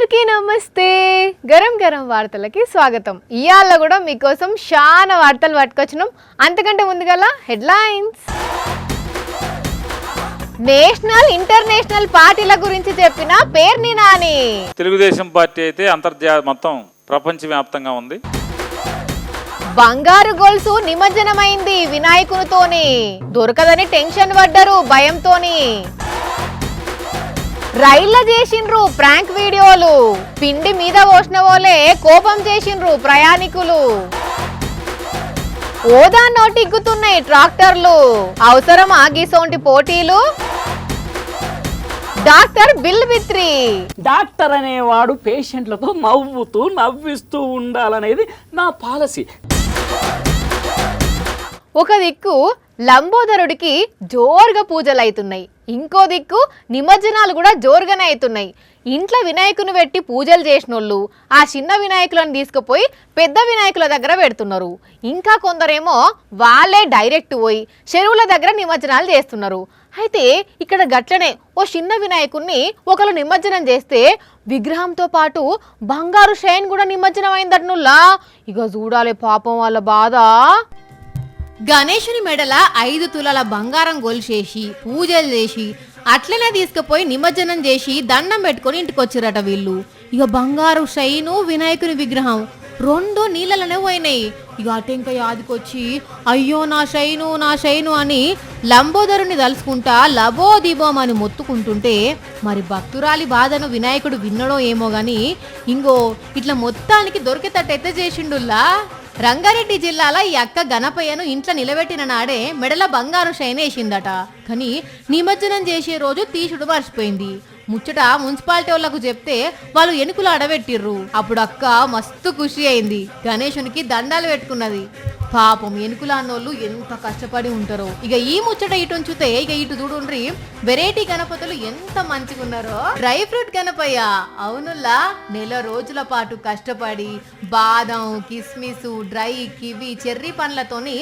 అందరికీ నమస్తే. గరం గరం వార్తలకి స్వాగతం. ఇయాల కూడా మీకోసం చాలా వార్తలు పట్టుకొచ్చినాం. అంతకంటే ముందుగల హెడ్లైన్స్. నేషనల్ ఇంటర్నేషనల్ పార్టీల గురించి చెప్పిన పేర్ని నాని. తెలుగుదేశం పార్టీ అయితే మొత్తం ప్రపంచవ్యాప్తంగా ఉంది. బంగారు గొలుసు నిమజ్జనమైంది వినాయకునితోని. దొరకదని టెన్షన్ పడ్డారు భయంతోని. రైళ్ల చేసిండ్రు ప్రాంక్ వీడియోలు. పిండి మీద పోసిన వాళ్ళే కోపం చేసిండ్రు ప్రయాణికులు. ఓదా నోటిగ్గుతున్నాయి ట్రాక్టర్లు. అవసరం ఆగిసోంటి పోటీలు. Doctor bill Bithri. డాక్టర్ అనేవాడు పేషెంట్లతో నవ్విస్తూ ఉండాలనేది నా పాలసీ. ఒక దిక్కు లంబోదరుడికి జోరుగా పూజలు అవుతున్నాయి, ఇంకో దిక్కు నిమజ్జనాలు కూడా జోరుగానే అవుతున్నాయి. ఇంట్లో వినాయకుని పెట్టి పూజలు చేసినోళ్ళు ఆ చిన్న వినాయకులను తీసుకుపోయి పెద్ద వినాయకుల దగ్గర పెడుతున్నారు. ఇంకా కొందరేమో వాళ్ళే డైరెక్ట్ పోయి చెరువుల దగ్గర నిమజ్జనాలు చేస్తున్నారు. అయితే ఇక్కడ గట్లనే ఓ చిన్న వినాయకుడిని ఒకరు నిమజ్జనం చేస్తే విగ్రహంతో పాటు బంగారు షైన్ కూడా నిమజ్జనం అయిందటనుల్లా. ఇక చూడాలి పాపం వాళ్ళ బాధ. గణేశుని మెడల 5 తులాల బంగారం గొలిచేసి పూజలు చేసి అట్లనే తీసుకుపోయి నిమజ్జనం చేసి దండం పెట్టుకొని ఇంటికి వచ్చిరట వీళ్ళు. ఇక బంగారు షైను వినాయకుని విగ్రహం రెండు నీళ్ళలోనే పోయినాయి. ఇక అటెంక యాదికొచ్చి అయ్యో నా షైను అని లంబోదరుని తలుసుకుంటా లబో దీబోం అని మొత్తుకుంటుంటే మరి భక్తురాలి బాధను వినాయకుడు విన్నడో ఏమో గాని ఇంకో ఇట్లా మొత్తానికి దొరికేటట్టయితే చేసిండుల్లా. రంగారెడ్డి జిల్లాలో ఈ అక్క గణపయ్యను ఇంట్లో నిలబెట్టిన నాడే మెడల బంగారు షైన్ వేసిందట. కానీ నిమజ్జనం చేసే రోజు తీసుడు మర్చిపోయింది. ముచ్చట మున్సిపాలిటీ వాళ్ళకు చెప్తే వాళ్ళు ఎనుకులు అడబెట్టిర్రు. అప్పుడు అక్క మస్తు ఖుషి అయింది, గణేశునికి దండాలు పెట్టుకున్నది. పాపం ఎనుకుల అన్నోళ్ళు ఎంత కష్టపడి ఉంటారో. ఇక ఈ ముచ్చట ఇటు ఉంచితే ఇక ఇటు చూడుండ్రి వెరైటీ గణపతులు ఎంత మంచిగున్నారో. డ్రై ఫ్రూట్ గణపయ్య అవునుల్లా నెల రోజుల పాటు కష్టపడి బాదం కిస్మిస్ డ్రై కివి చెర్రీ పండ్లతోని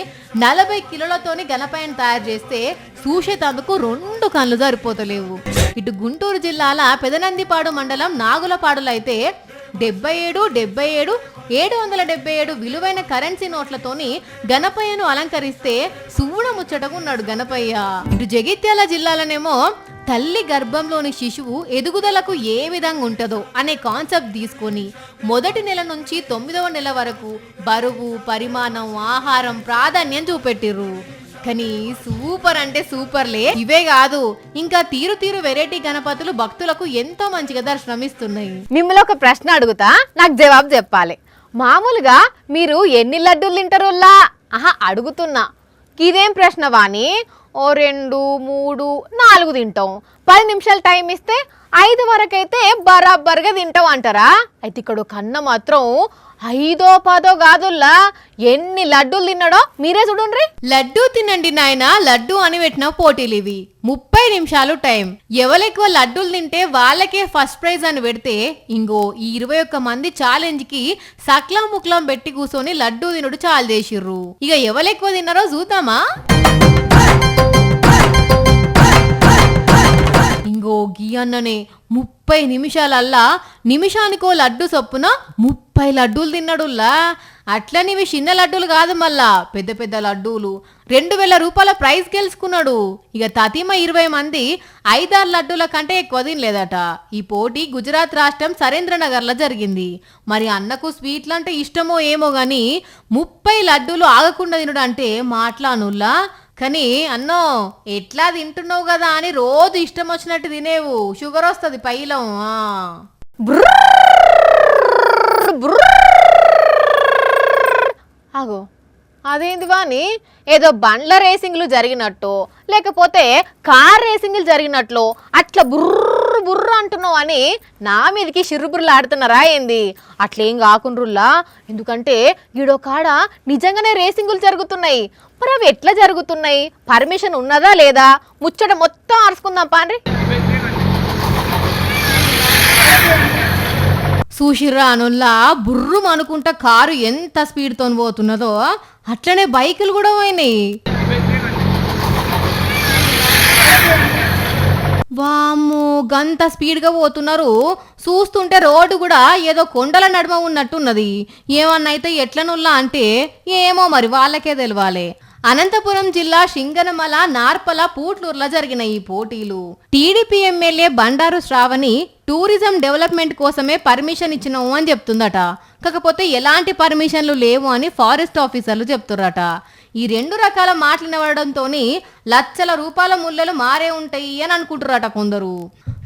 40 కిలోలతోని గణపయ్యను తయారు చేస్తే చూసేటందుకు 2 కళ్ళు సరిపోతలేవు. ఇటు గుంటూరు జిల్లాల పెదనందిపాడు మండలం నాగులపాడులో అయితే 777 విలువైన కరెన్సీ నోట్లతోని గణపయ్యను అలంకరిస్తే సూడ ముచ్చటగున్నాడు గణపయ్య. ఇటు జగిత్యాల జిల్లాలనేమో తల్లి గర్భంలోని శిశువు ఎదుగుదలకు ఏ విధంగా ఉంటుందో అనే కాన్సెప్ట్ తీసుకొని మొదటి నెల నుంచి 9వ నెల వరకు బరువు పరిమాణం ఆహారం ప్రాధాన్యం చూపెట్టిర్రు. కానీ సూపర్ అంటే సూపర్లే. ఇవే కాదు ఇంకా తీరు వెరైటీ గణపతులు భక్తులకు ఎంతో మంచిగా దర్శనమిస్తున్నాయి. మిమ్మల్ని ఒక ప్రశ్న అడుగుతా, నాకు జవాబు చెప్పాలి. మామూలుగా మీరు ఎన్ని లడ్డూలు తింటారుల్లా? అడుగుతున్నా. ఇదేం ప్రశ్న వాణి? ఓ 2, 3, 4 తింటాం. 10 నిమిషాలు టైం ఇస్తే 5 వరకైతే బరాబర్గా తింటాం అంటారా? అయితే ఇక్కడ కన్న మాత్రం 5, 10 కాదుల్లా ఎన్ని లడ్డూలు తిన్నాడో మీరే చూడండి. లడ్డూ తినండి నాయన లడ్డూ అని పెట్టిన పోటీలు ఇవి. 30 నిమిషాలు టైం. ఎవరెక్కువ లడ్డూలు తింటే వాళ్ళకే ఫస్ట్ ప్రైజ్ అని పెడితే ఇంకో ఈ 21 మంది ఛాలెంజ్ కి సక్లం ముక్లం పెట్టి కూర్చొని లడ్డూ తినుడు చాలు చేసిర్రు. ఇక ఎవరెక్కువ తిన్నారో చూద్దామా? ఇంకో గీ అన్ననే 30 నిమిషాలల్లా నిమిషానికో లడ్డు చొప్పున 30 లడ్డూలు తిన్నాడుల్లా. అట్లనివి చిన్న లడ్డూలు కాదు, మళ్ళా పెద్ద పెద్ద లడ్డూలు. 2000 రూపాయల ప్రైజ్ గెలుచుకున్నాడు. ఇక తతిమ 20 మంది 5-6 లడ్డూల కంటే ఎక్కువ తినలేదట. ఈ పోటీ గుజరాత్ రాష్ట్రం సరేంద్రనగర్లో జరిగింది. మరి అన్నకు స్వీట్లు అంటే ఇష్టమో ఏమో గాని 30 లడ్డూలు ఆగకుండా తినడు అంటే మాట్లానుల్లా. కానీ అన్నో ఎట్లా తింటున్నావు కదా అని రోజు ఇష్టం వచ్చినట్టు తినేవు, షుగర్ వస్తుంది పైలం. అగో అదేంది వాని ఏదో బండ్ల రేసింగ్లు జరిగినట్టు లేకపోతే కార్ రేసింగ్లు జరిగినట్లు అట్లా బుర్ర అంటున్నావు అని నా మీదకి షిర్రుబుర్రలు ఆడుతున్నారా ఏంది? అట్లేం కాకుండ్రుల్లా. ఎందుకంటే ఈడో కాడ నిజంగానే రేసింగులు జరుగుతున్నాయి. మరి అవి ఎట్లా జరుగుతున్నాయి, పర్మిషన్ ఉన్నదా లేదా, ముచ్చట మొత్తం అరుచుకుందాం పాండ్రి. చూసిర్రా అనుల్లా బుర్రం అనుకుంటా కారు ఎంత స్పీడ్తో పోతున్నదో అట్లనే బైకులు కూడా పోయినాయి. వామ్మో గంత స్పీడ్గా పోతున్నారు. చూస్తుంటే రోడ్డు కూడా ఏదో కొండల నడుమ ఉన్నట్టున్నది. ఏమన్నా అయితే ఎట్లనుల్లా అంటే ఏమో మరి వాళ్ళకే తెలవాలి. అనంతపురం జిల్లా శింగనమల, నార్పల, పూట్లూరులో జరిగిన ఈ పోటీలు TDP MLA Bandaru Sravani tourism development కోసమే పర్మిషన్ ఇచ్చినాము అని చెప్తుందట. కాకపోతే ఎలాంటి పర్మిషన్లు లేవు అని ఫారెస్ట్ ఆఫీసర్లు చెప్తుర్రట. ఈ రెండు రకాల మాటలు నివడంతో లక్షల రూపాయల ముళ్ళలు మారే ఉంటాయి అని అనుకుంటున్నారట కొందరు.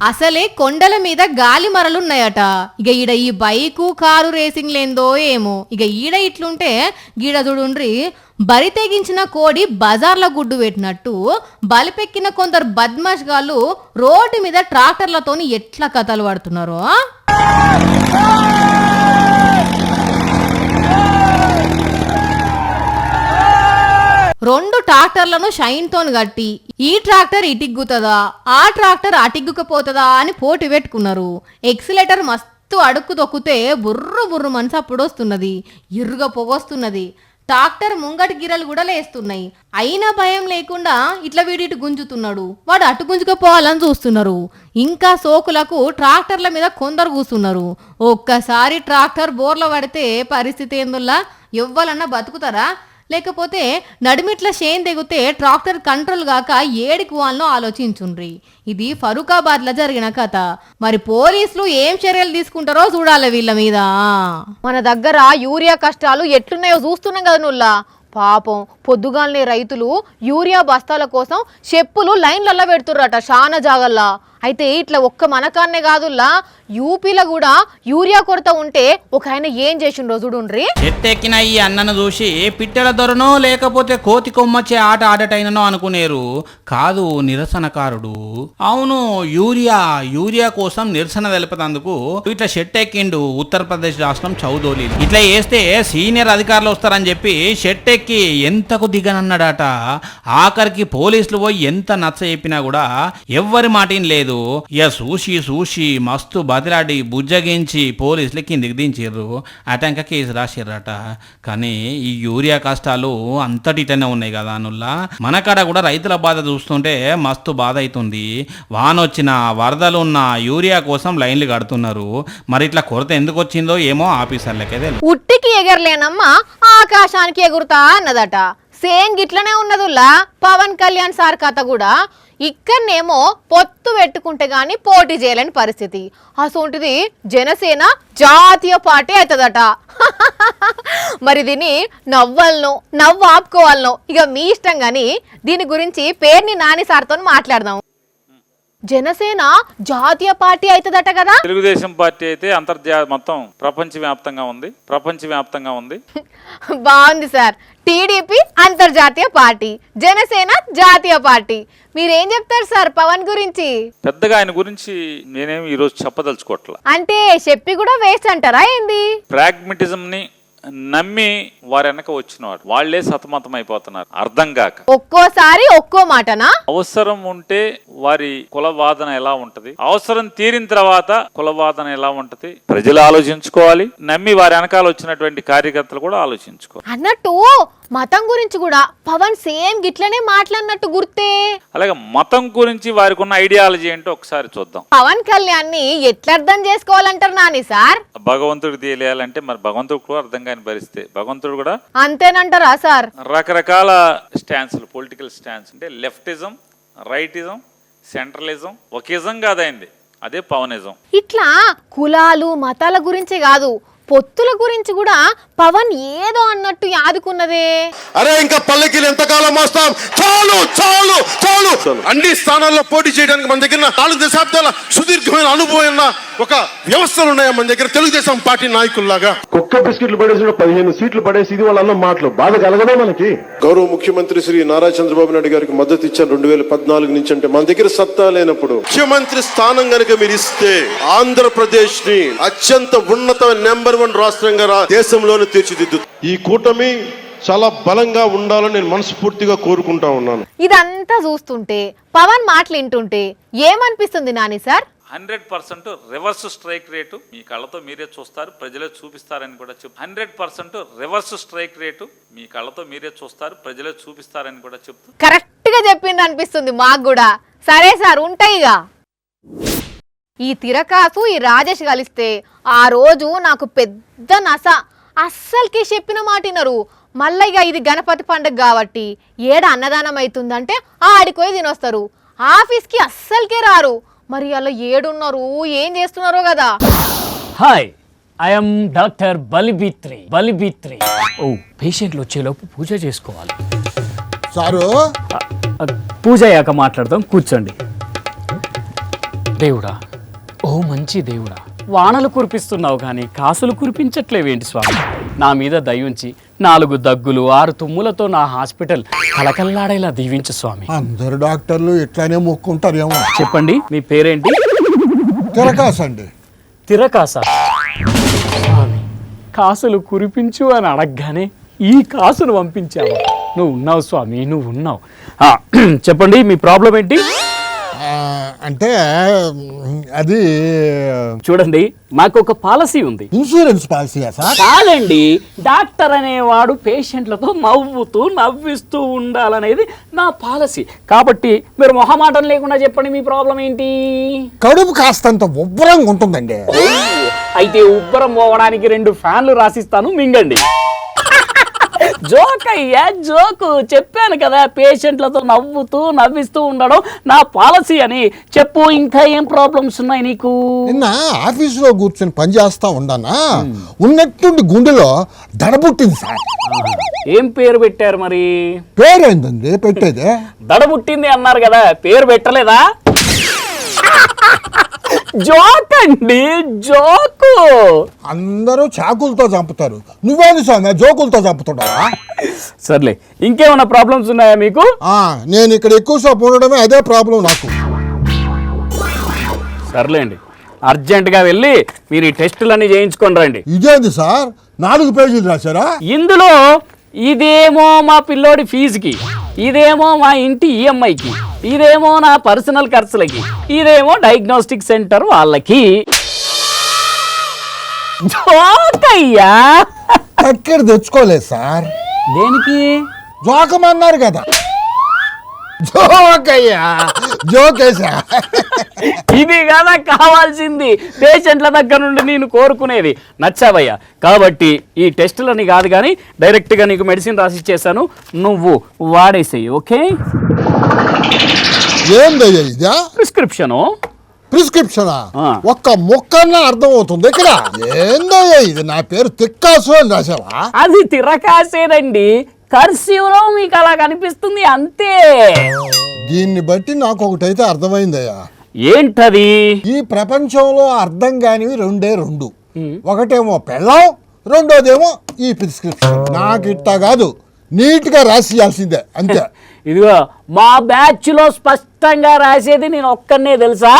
అసలే కొండల మీద గాలి మరలున్నాయట. ఇక ఈడ ఈ బైకు కారు రేసింగ్ లేందో ఏమో. ఇక ఈడ ఇట్లుంటే గీడ చూడుండ్రి, బరి తెగించిన కోడి బజార్లో గుడ్డు పెట్టినట్టు బలిపెక్కిన కొందరు బద్మాష్ గాళ్ళు రోడ్డు మీద ట్రాక్టర్లతోని ఎట్లా కథలు పడుతున్నారో. రెండు ట్రాక్టర్లను షైన్ తోని కట్టి ఈ ట్రాక్టర్ ఇటిగ్గుతుందా, ఆ ట్రాక్టర్ అటిగ్గుకపోతుందా అని పోటీ పెట్టుకున్నారు. ఎక్సిలేటర్ మస్తు అడుక్కు తొక్కితే బుర్రు బుర్రు మనసు అప్పుడు వస్తున్నది, ఇరుగా పొగొస్తున్నది. ట్రాక్టర్ ముంగటి గిరలు కూడా లేస్తున్నాయి. అయినా భయం లేకుండా ఇట్లా వీడిటి గుంజుతున్నాడు. వాడు అటు గుంజుకపోవాలని చూస్తున్నారు. ఇంకా సోకులకు ట్రాక్టర్ల మీద కొందరు కూస్తున్నారు. ఒక్కసారి ట్రాక్టర్ బోర్లో పడితే పరిస్థితి ఏందుల్లా? ఎవ్వలన్నా బతుకుతారా? లేకపోతే నడిమిట్ల షేన్ దిగితే ట్రాక్టర్ కంట్రోల్ గాక ఏడికి వాళ్ళనో ఆలోచించుండ్రి. ఇది ఫరూకాబాద్లో జరిగిన కథ. మరి పోలీసులు ఏం చర్యలు తీసుకుంటారో చూడాలి వీళ్ళ మీద. మన దగ్గర యూరియా కష్టాలు ఎట్లున్నాయో చూస్తున్నాం కదా నుల్లా. పాపం పొద్దుగాలనే రైతులు యూరియా బస్తాల కోసం చెప్పులు లైన్లల్లో పెడుతుర్రట చాలా జాగల్లా. అయితే ఇట్లా ఒక్క మనకాన్నే కాదుల్లా, యూపీలో కూడా యూరియా కొరత ఉంటే ఒక ఆయన ఏం చేసిండ్రో చూడుండ్రి. చెట్టెక్కిన ఈ అన్నను చూసి పిట్టెల దొరనో లేకపోతే కోతి కొమ్మచ్చే ఆట ఆడటైననో అనుకునేరు. కాదు, నిరసనకారుడు. అవును, యూరియా కోసం నిరసన తెలిపేందుకు ఇట్లా షెట్టెక్కిండు ఉత్తరప్రదేశ్ రాష్ట్రం చౌదోలి. ఇట్లా వేస్తే సీనియర్ అధికారులు వస్తారని చెప్పి షెట్టెక్కి ఎంతకు దిగనన్నాడట. ఆఖరికి పోలీసులు పోయి ఎంత నచ్చ చెప్పినా కూడా ఎవ్వరి మాటేం లేదు. ఇక చూసి మస్తు బతిలాడి బుజ్జగించి పోలీసులు కిందికి దించారు. అటంక కేసు రాసిర్రట. కానీ ఈ యూరియా కష్టాలు అంతటిటనే ఉన్నాయి కదా అనుల్లా. మనకాడ కూడా రైతుల బాధ చూస్తుంటే మస్తు బాధ అవుతుంది. వానొచ్చిన వరదలున్న యూరియా కోసం లైన్లు కడుతున్నారు. మరి ఇట్లా కొరత ఎందుకు వచ్చిందో ఏమో ఆఫీసర్లకే తెలియదు. ఉట్టికి ఎగరలేనమ్మా ఆకాశానికి ఎగురుతా అన్నదట. సేమ్ గిట్లనే ఉన్నదుల్లా పవన్ కళ్యాణ్ సార్ కథ కూడా. ఇక్కడనేమో పొత్తు పెట్టుకుంటే గాని పోటీ చేయలేని పరిస్థితి. అసోంటిది జనసేన జాతీయ పార్టీ అవుతుందట. మరి దీన్ని నవ్వు ఆపుకోవాలనో ఇక మీ ఇష్టం. గాని దీని గురించి పేరుని నాని సార్తో మాట్లాడదాం. జనసేన జాతీయ పార్టీ అవుతుందట కదా. తెలుగుదేశం పార్టీ అయితే మొత్తం ప్రపంచవ్యాప్తంగా ఉంది. బాగుంది సార్. టీడీపీ అంతర్జాతీయ పార్టీ, జనసేన జాతీయ పార్టీ. మీరేం చెప్తారు సార్ పవన్ గురించి? పెద్దగా ఆయన గురించి నేనేమి ఈరోజు చెప్పదలుచుకోవట్లా. అంటే చెప్పి కూడా వేస్ట్ అంటారా ఏంది? ప్రాగ్మటిజం ని నమ్మి వారి వెనక వచ్చినవాడు వాళ్లే సతమతం అయిపోతున్నారు అర్థం కాక. ఒక్కోసారి ఒక్కో మాటనా? అవసరం ఉంటే వారి కులవాదన ఎలా ఉంటది, అవసరం తీరిన తర్వాత కులవాదన ఎలా ఉంటది ప్రజలు ఆలోచించుకోవాలి. నమ్మి వారి వెనకాల వచ్చినటువంటి కార్యకర్తలు కూడా ఆలోచించుకోవాలి. అన్నట్టు మతం గురించి కూడా పవన్ సేమ్ గిట్లనే మాట్లాడినట్టు గుర్తే. అలాగే మతం గురించి వారికి ఉన్న ఐడియాలజీ ఏంటో ఒకసారి చూద్దాం. పవన్ కళ్యాణ్ ని ఎట్లా అర్థం చేసుకోవాలంటారు నాని సార్? భగవంతుడికి తెలియాలంటే మరి భగవంతుడు కూడా అర్థం కాని పరిస్థితి. భగవంతుడు కూడా అంతేనంటారా సార్? రకరకాల స్టాన్స్లు, పొలిటికల్ స్టాన్స్ అంటే లెఫ్టిజం, రైటిజం, సెంట్రలిజం, ఒకిజం కాదైంది అదే పవనిజం. ఇట్లా కులాలు మతాల గురించి కాదు, పొత్తుల గురించి కూడా పవన్ ఏదో అన్నట్టు యాదుకున్నదే. అరే ఇంకా పల్లెకిలు ఎంతకాలం మోస్తాం? చాలు చాలు చాలు. అన్ని స్థానాల్లో పోటీ చేయడానికి మన దగ్గర 4 దశాబ్దాల సుదీర్ఘమైన అనుభవం ఒక వ్యవస్థలు ఉన్నాయి మన దగ్గర. తెలుగుదేశం పార్టీ నాయకుల్లాగా కుక్క బిస్కెట్లు పడేసి 15 సీట్లు పడేసి ఇది వాళ్ళ మాటలు బాధ కలగదా మనకి? గౌరవ ముఖ్యమంత్రి శ్రీ నారా చంద్రబాబు నాయుడు గారికి మద్దతు ఇచ్చారు 2014 నుంచి. అంటే మన దగ్గర సత్తా లేనప్పుడు ముఖ్యమంత్రి స్థానం కనుక మీరు ఇస్తే ఆంధ్రప్రదేశ్ ని అత్యంత ఉన్నత నెంబర్ 1 రాష్ట్రంగా దేశంలోనే తీర్చిదిద్దు. ఈ కూటమి చాలా బలంగా ఉండాలని నేను మనస్ఫూర్తిగా కోరుకుంటా ఉన్నాను. ఇదంతా చూస్తుంటే పవన్ మాటలు వింటుంటే ఏమనిపిస్తుంది Nani sir? 100% reverse strike rate మీ కళ్ళతో మీరే చూస్తారు, ప్రజలే చూపిస్తారని కూడా చెప్తారు. 100% రివర్స్ స్ట్రైక్ రేటు మీ కళ్ళతో మీరే చూస్తారు, ప్రజలే చూపిస్తారని కూడా చెప్తారు. కరెక్ట్ గా చెప్పింది అనిపిస్తుంది మాకు కూడా. సరే సార్, ఉంటాయిగా. ఈ తిరకాసు ఈ రాజేష్ కలిస్తే ఆ రోజు నాకు పెద్ద నస. అస్సలకి చెప్పిన మాట వినరు. మళ్ళీ ఇక ఇది గణపతి పండుగ కాబట్టి ఏడ అన్నదానం అవుతుందంటే ఆడిపోయి తినొస్తారు. ఆఫీస్కి అస్సలకే రారు. మరి అలా ఏడున్నారు, ఏం చేస్తున్నారో కదా. Hi, I'm doctor Balibitri. ఓ, పేషెంట్లు వచ్చేలోపు పూజ చేసుకోవాలి. సారు పూజ అయ్యాక మాట్లాడదాం, కూర్చోండి. దేవుడా, ఓ మంచి దేవుడా, వానలు కురిపిస్తున్నావు కానీ కాసులు కురిపించట్లేవేంటి స్వామి? నా మీద దయుంచి 4 దగ్గులు 6 తుమ్ములతో నా హాస్పిటల్ కలకల్లాడేలా దీవించు స్వామి. అందరు డాక్టర్లు ఇట్లానే మొక్కుంటారేమో. చెప్పండి, మీ పేరేంటి? తిరకాసండి. తిరకాస. స్వామి, కాసులు కురిపించు అని అడగగానే ఈ కాసును పంపించావు. నువ్వు ఉన్నావు స్వామి, నువ్వు ఉన్నావు. చెప్పండి, మీ ప్రాబ్లం ఏంటి? అంటే అది చూడండి, మాకు ఒక పాలసీ ఉంది. ఇన్సూరెన్స్ పాలసీయా సార్? కాదండి, డాక్టర్ అనేవాడు పేషెంట్లతో నవ్విస్తూ ఉండాలనేది నా పాలసీ. కాబట్టి మీరు మొహమాటం లేకుండా చెప్పండి, మీ ప్రాబ్లం ఏంటి? కడుపు కాస్తంత ఉబ్బరంగా ఉంటుందండి. అయితే ఉబ్బరం పోవడానికి 2 ఫ్యాన్లు రాసిస్తాను, మింగండి. జోక్ అయ్యా, జోకు. చెప్పాను కదా, పేషెంట్లతో నవ్విస్తూ ఉండడం నా పాలసీ అని. చెప్పు, ఇంకా ఏం ప్రాబ్లమ్స్ ఉన్నాయి నీకు? నిన్న ఆఫీసులో కూర్చొని పని చేస్తా ఉన్నానా, ఉన్నట్టుండి గుండెలో దడబుట్టింది సార్. ఏం పేరు పెట్టారు మరి? పేరేందండి పెట్టేదే? దడబుట్టింది అన్నారు కదా, పేరు పెట్టలేదా? జోక్ అండి, జోకు. అందరూ చాకులతో చంపుతారు, నువ్వేంది స్వామి జోకులతో చంపుతున్నావా? సర్లే, ఇంకేమైనా ప్రాబ్లమ్స్ ఉన్నాయా మీకు? నేను ఇక్కడ ఎక్కువసేపు ఉండడమే అదే ప్రాబ్లం నాకు. సర్లేండి, అర్జెంటుగా వెళ్ళి మీరు ఈ టెస్టులన్నీ చేయించుకొని రండి. ఇదేంది సార్ 4 పేజీలు రాశారా? ఇందులో ఇదేమో మా పిల్లోడి ఫీజుకి, ఇదేమో మా ఇంటి ఈఎంఐకి, ఇదేమో నా పర్సనల్ ఖర్చులకి, ఇదేమో డయాగ్నోస్టిక్ సెంటర్ వాళ్ళకి. జోకయ్యా. ఎక్కడ తెచ్చుకోలేదు సార్. దేనికి? జోకమన్నారు కదా. జోకయ్యా, జోకేసా. ఇది కదా కావాల్సింది, పేషెంట్ల దగ్గర నుండి నేను కోరుకునేది. నచ్చావయ్యా, కాబట్టి ఈ టెస్టులని కాదు కానీ డైరెక్ట్గా నీకు మెడిసిన్ రాసి ఇచ్చేసాను, నువ్వు వాడేసేయి. ఓకే? ఏందయ్యా ఇదా? ప్రిస్క్రిప్షను. ప్రిస్క్రిప్షనా? ఆ. ఒక్క ముక్కన్నా అర్థం అవుతుంది ఇక్కడ. ఏందయ్యా ఇది? నా పేరు తిక్కాసు అని రాసావా? అది తిరకాసేనండి, కర్సివ్లో మీకు అలా కనిపిస్తుంది అంతే. దీన్ని బట్టి నాకు ఒకటైతే అర్థమైందయ్యా. ఏంటది? ఈ ప్రపంచంలో అర్థం కానివి 2. ఒకటేమో పెళ్ళం, రెండోదేమో ఈ ప్రిస్క్రిప్షన్. నాకు ఇట్టా కాదు, నీట్ గా రాసియాల్సిందే అంతే. ఇదిగో మా బ్యాచ్ లో స్పష్టంగా రాసేది నేను ఒక్కనే తెలుసా?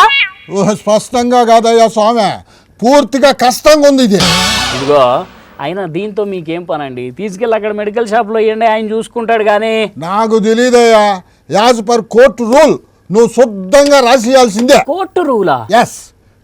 స్పష్టంగా కాదయ్యా స్వామి, పూర్తిగా కష్టంగా ఉంది ఇది. ఇదిగో, అయినా దీంతో మీకేం పనండి? తీసుకెళ్ళి అక్కడ మెడికల్ షాప్లో ఇవ్వండి, ఆయన చూసుకుంటాడు. కానీ నాకు తెలియదయ్యా, యాజ్ పర్ కోర్టు రూల్ నువ్వు శుద్ధంగా రాసియాల్సిందే. కోర్టు రూలా? ఎస్,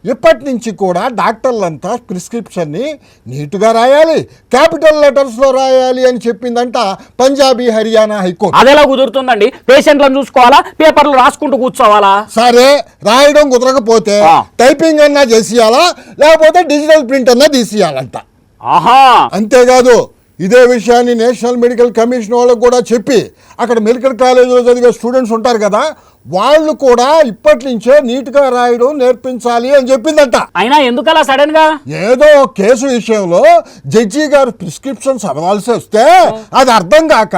ఇప్పటి నుంచి కూడా డాక్టర్లంతా ప్రిస్క్రిప్షన్ని నీట్గా రాయాలి, క్యాపిటల్ లెటర్స్లో రాయాలి అని చెప్పిందంట పంజాబీ హర్యానా హైకోర్టు. అదెలా కుదురుతుందండి? పేషెంట్లను చూసుకోవాలా, పేపర్లు రాసుకుంటూ కూర్చోవాలా? సరే, రాయడం కుదరకపోతే టైపింగ్ అన్నా చేసియాలా, లేకపోతే డిజిటల్ ప్రింట్ అన్నా తీసియాలంట. ఆహా, అంతేకాదు, ఇదే విషయాన్ని నేషనల్ మెడికల్ కమిషన్ వాళ్ళకు కూడా చెప్పి అక్కడ మెడికల్ కాలేజీలో చదివే స్టూడెంట్స్ ఉంటారు కదా, వాళ్ళు కూడా ఇప్పటి నుంచే నీట్గా రాయడం నేర్పించాలి అని చెప్పిందంట. అయినా ఎందుకలా సడన్ గా? ఏదో కేసు విషయంలో జడ్జి గారు ప్రిస్క్రిప్షన్ చదవాల్సి వస్తే అది అర్థం కాక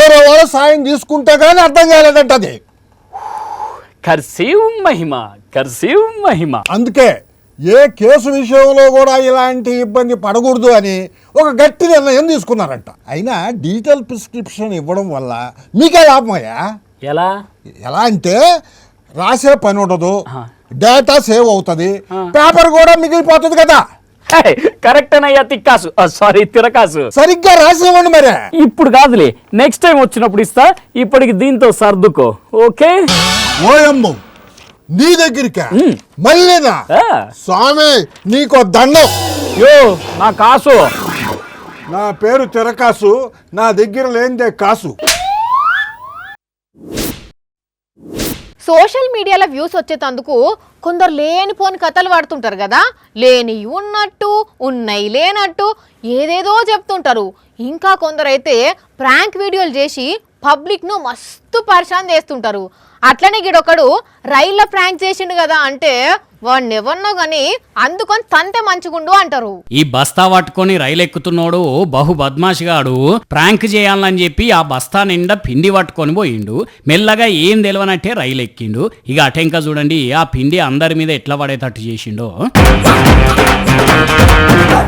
వేరే వాళ్ళ సాయం తీసుకుంటే కానీ అర్థం కాలేదంట అది. కర్సివ్ మహిమ. అందుకే ఏ కేసు విషయంలో కూడా ఇలాంటి ఇబ్బంది పడకూడదు అని ఒక గట్టి నిర్ణయం తీసుకున్నారంట. అయినా డిజిటల్ ప్రిస్క్రిప్షన్ ఇవ్వడం వల్ల మీకే లాభమయ్యా. ఎలా అంటే రాసే పని ఉండదు, డేటా సేవ్ అవుతుంది, పేపర్ కూడా మిగిలిపోతుంది కదా. కరెక్ట్ అయ్యా తిక్కాసు, సారీ తిరకాసు. సరిగ్గా రాసేవ్వండి మరి. ఇప్పుడు కాదులే, నెక్స్ట్ టైం వచ్చినప్పుడు ఇస్తా. ఇప్పటికి దీంతో సర్దుకో, ఓకే? ఓయమ్మ, నీ దగ్గరికా మళ్ళీనా? స్వామి నీకో దండం. యో నా కాసు. నా పేరు తిరకాసు, నా దగ్గర లేనిదే కాసు. సోషల్ మీడియాలో వ్యూస్ వచ్చేటందుకు కొందరు లేనిపోని కథలు పడుతుంటారు కదా, లేని ఉన్నట్టు ఉన్నాయి లేనట్టు ఏదేదో చెప్తుంటారు. ఇంకా కొందరైతే ప్రాంక్ వీడియోలు చేసి పబ్లిక్ను మస్తు పరిశాన్ చేస్తుంటారు. అట్లనే గిడొకడు రైల్లో ప్రాంక్ చేసిండు కదా అంటే వాడిని ఎవరినో గాని అందుకొని తంతే మంచిగుండు అంటారు. ఈ బస్తా పట్టుకొని రైలు ఎక్కుతున్నాడు బహు బద్మాషిగాడు ప్రాంక్ చేయాలని చెప్పి ఆ బస్తా నిండా పిండి పట్టుకొని పోయిండు. మెల్లగా ఏం తెలియనట్టే రైలు ఎక్కిండు. ఇక అటెంక చూడండి ఆ పిండి అందరి మీద ఎట్లా పడేటట్టు చేసిండో.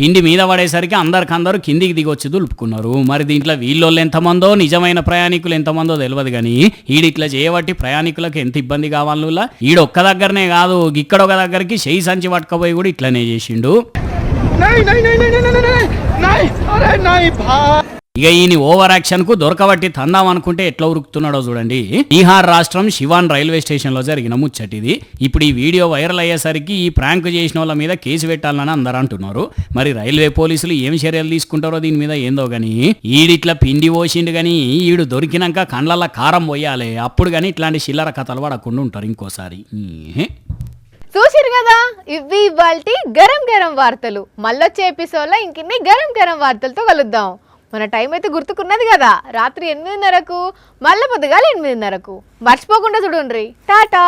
పిండి మీద పడేసరికి అందరికందరూ కిందికి దిగొచ్చి దులుపుకున్నారు. మరి దీంట్లో వీళ్ళోళ్ళు ఎంతమందో నిజమైన ప్రయాణికులు ఎంతమందో తెలియదు కానీ ఈడిట్లా చేయబట్టి ప్రయాణికులకు ఎంత ఇబ్బంది కావాల. ఈడొక్క దగ్గరనే కాదు ఇక్కడ ఒక దగ్గరికి చెయ్యి సంచి పట్టుకపోయి కూడా ఇట్లనే చేసిండు. ఇక ఈయన ఓవర్ యాక్షన్ కు దొరకబట్టి తందాం అనుకుంటే ఎట్లా ఉరుకుతున్నాడో చూడండి. బీహార్ రాష్ట్రం శివాన్ రైల్వే స్టేషన్ లో జరిగిన ముచ్చటిది. ఇప్పుడు ఈ వీడియో వైరల్ అయ్యేసరికి ఈ ప్రాంక్ చేసిన వాళ్ళ మీద కేసు పెట్టాలని అందరూ అంటున్నారు. మరి రైల్వే పోలీసులు ఏం చర్యలు తీసుకుంటారో దీని మీద ఏందో గాని ఈడిట్లా పిండి పోసిండు గాని ఈడు దొరికినాక కండ్లల్ల కారం పోయాలి. అప్పుడు గాని ఇట్లాంటి చిల్లర కథలు పడకుండా ఉంటారు ఇంకోసారి. చూసిరు కదా, ఇవి ఇవాల్టి గరం గరం వార్తలు. మళ్ళొచ్చే ఎపిసోడ్లో ఇంకిన్ని గరం గరం వార్తలతో కలుద్దాం. మన టైం అయితే గుర్తుకున్నది కదా, రాత్రి 8:30కు మళ్ళీ పొద్దుగాల 8:30కు. మర్చిపోకుండా చూడండి. టాటా.